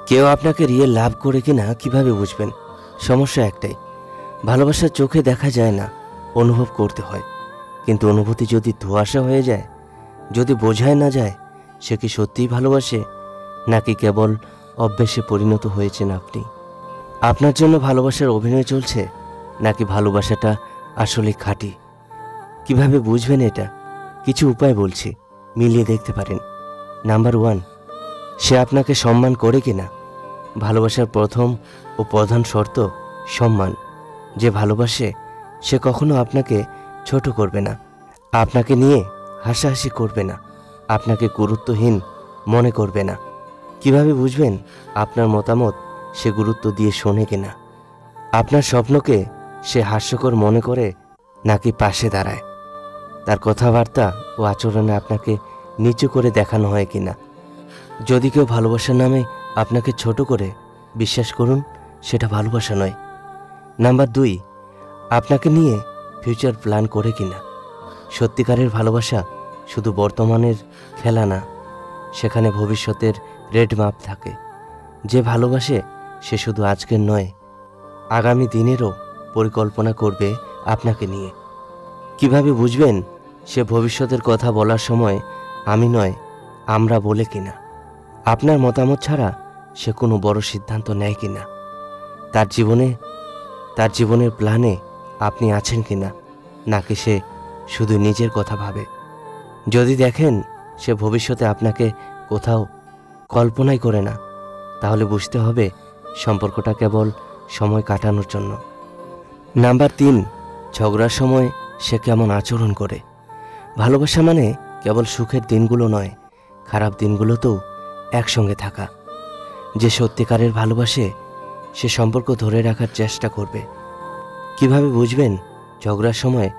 কেউ আপনাকে real love করে কিনা কিভাবে বুঝবেন? সমস্যা একটাই, ভালোবাসা চোখে দেখা যায় না, অনুভব করতে হয়। কিন্তু অনুভূতি যদি ধোঁয়াশা হয়ে যায়, যদি বোঝায় না যায় সে কি সত্যিই ভালোবাসে নাকি কেবল অভ্যেসে পরিণত হয়েছেন আপনি। আপনার জন্য ভালোবাসার অভিনয় চলছে নাকি ভালোবাসাটা আসলে খাঁটি। কিভাবে বুঝবেন এটা? কিছু উপায় বলছি, মিলিয়ে দেখতে পারেন। নাম্বার 1, সে আপনাকে সম্মান করে কিনা। ভালোবাসার প্রথম ও প্রধান শর্ত সম্মান। যে ভালোবাসে সে কখনো আপনাকে ছোট করবে না, আপনাকে নিয়ে হাসাহাসি করবে না, আপনাকে গুরুত্বহীন মনে করবে না। কিভাবে বুঝবেন আপনার মতামত সে গুরুত্ব দিয়ে শোনে কিনা? আপনার স্বপ্নকে সে হাস্যকর মনে করে নাকি পাশে দাঁড়ায়। তার কথাবার্তা ও আচরণে আপনাকে নিচু করে দেখানো হয় কিনা। যদি কেউ ভালোবাসার নামে আপনাকে ছোট করে, বিশ্বাস করুন সেটা ভালোবাসা নয়। নাম্বার 2, আপনাকে নিয়ে ফিউচার প্ল্যান করে কিনা। সত্যিকারের ভালোবাসা শুধু বর্তমানের খেলা না, সেখানে ভবিষ্যতের রেড ম্যাপ থাকে। যে ভালোবাসে সে শুধু আজকের নয়, আগামী দিনেরও পরিকল্পনা করবে আপনাকে নিয়ে। কিভাবে বুঝবেন সে ভবিষ্যতের কথা বলার সময় আমি নয় আমরা বলে কিনা। আপনার মতামত ছাড়া সে কোনো বড় সিদ্ধান্ত নেয় কিনা। তার জীবনের প্ল্যানে আপনি আছেন কিনা, নাকি সে শুধু নিজের কথা ভাবে। যদি দেখেন সে ভবিষ্যতে আপনাকে কোথাও কল্পনাই করে না, তাহলে বুঝতে হবে সম্পর্কটা কেবল সময় কাটানোর জন্য। নাম্বার 3, ঝগড়ার সময় সে কেমন আচরণ করে। ভালোবাসা মানে কেবল সুখের দিনগুলো নয়, খারাপ দিনগুলোতেও একসঙ্গে থাকা। যে সত্যিকারের ভালোবাসে সে সম্পর্ক ধরে রাখার চেষ্টা করবে। কিভাবে বুঝবেন ঝগড়ার সময়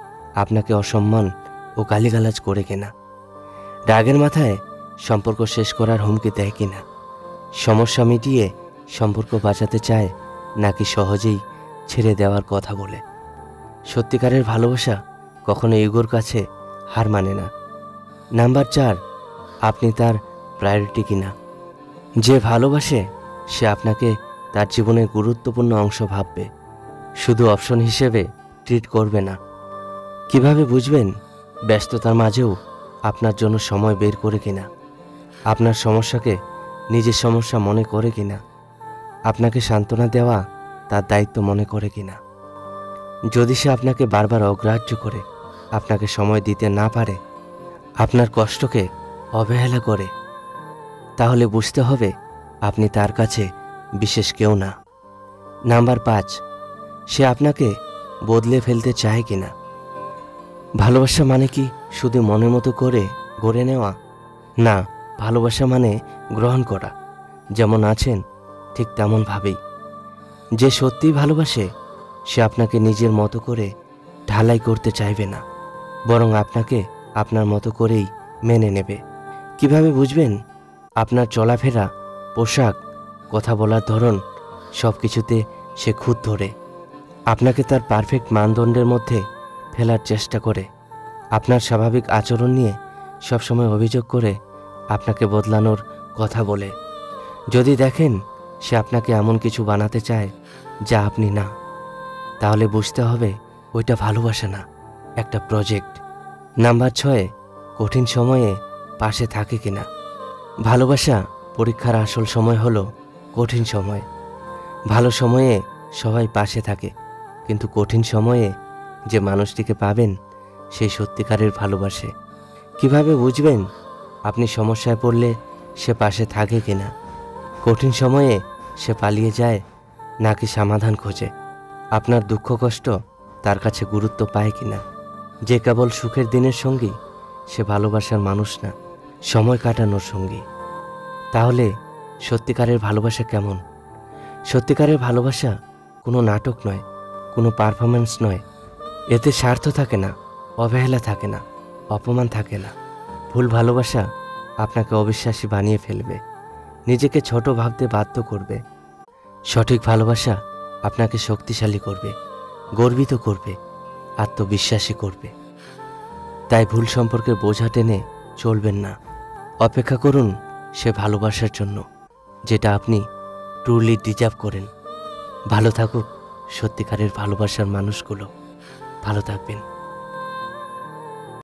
আপনাকে অসম্মান ও গালিগালাজ করে কিনা। রাগের মাথায় সম্পর্ক শেষ করার হুমকি দেয় কিনা। সমস্যা মিটিয়ে সম্পর্ক বাঁচাতে চায় নাকি সহজেই ছেড়ে দেওয়ার কথা বলে। সত্যিকারের ভালোবাসা কখনো ইগোর কাছে হার মানে না। নাম্বার 4, আপনি তার প্রায়োরিটি কিনা। যে ভালোবাসে সে আপনাকে তার জীবনের গুরুত্বপূর্ণ অংশ ভাববে, শুধু অপশন হিসেবে ট্রিট করবে না। কিভাবে বুঝবেন ব্যস্ততার মাঝেও আপনার জন্য সময় বের করে কিনা। আপনার সমস্যাকে নিজের সমস্যা মনে করে কিনা। আপনাকে সান্ত্বনা দেওয়া তার দায়িত্ব মনে করে কিনা। যদি সে আপনাকে বারবার অগ্রাহ্য করে, আপনাকে সময় দিতে না পারে, আপনার কষ্টকে অবহেলা করে, তাহলে বুঝতে হবে আপনি তার কাছে বিশেষ কেউ না। নাম্বার 5, সে আপনাকে বদলে ফেলতে চায় কিনা। ভালোবাসা মানে কি শুধু মনের মতো করে গড়ে নেওয়া? না, ভালোবাসা মানে গ্রহণ করা। যেমন আছেন ঠিক তেমন ভাবেই। যে সত্যিই ভালোবাসে সে আপনাকে নিজের মতো করে ঢালাই করতে চাইবে না, বরং আপনাকে আপনার মতো করেই মেনে নেবে। কিভাবে বুঝবেন আপনার চলাফেরা, পোশাক, কথা বলার ধরন সব কিছুতে সে খুঁত ধরে। আপনাকে তার পারফেক্ট মানদণ্ডের মধ্যে ফেলার চেষ্টা করে। আপনার স্বাভাবিক আচরণ নিয়ে সবসময় অভিযোগ করে আপনাকে বদলানোর কথা বলে। যদি দেখেন সে আপনাকে এমন কিছু বানাতে চায় যা আপনি না, তাহলে বুঝতে হবে ওইটা ভালোবাসা না, একটা প্রজেক্ট। নাম্বার 6, কঠিন সময়ে পাশে থাকে কিনা। ভালোবাসা পরীক্ষার আসল সময় হলো কঠিন সময়। ভালো সময়ে সবাই পাশে থাকে, কিন্তু কঠিন সময়ে যে মানুষটিকে পাবেন সেই সত্যিকারের ভালোবাসে। কিভাবে বুঝবেন আপনি সমস্যায় পড়লে সে পাশে থাকে কিনা। কঠিন সময়ে সে পালিয়ে যায় নাকি সমাধান খোঁজে। আপনার দুঃখ কষ্ট তার কাছে গুরুত্ব পায় কিনা। যে কেবল সুখের দিনের সঙ্গী সে ভালোবাসার মানুষ না, সময় কাটানোর সঙ্গী। তাহলে সত্যিকারের ভালোবাসা কেমন? সত্যিকারের ভালোবাসা কোনো নাটক নয়, কোনো পারফরম্যান্স নয়। এতে স্বার্থ থাকে না, অবহেলা থাকে না, অপমান থাকে না। ভুল ভালোবাসা আপনাকে অবিশ্বাসী বানিয়ে ফেলবে, নিজেকে ছোট ভাবতে বাধ্য করবে। সঠিক ভালোবাসা আপনাকে শক্তিশালী করবে, গর্বিত করবে, আত্মবিশ্বাসী করবে। তাই ভুল সম্পর্কের বোঝা টেনে চলবেন না। অপেক্ষা করুন সে ভালোবাসার জন্য, যেটা আপনি ট্রুলি ডিজার্ভ করেন। ভালো থাকুক সত্যিকারের ভালোবাসার মানুষগুলো। ভালো থাকবেন।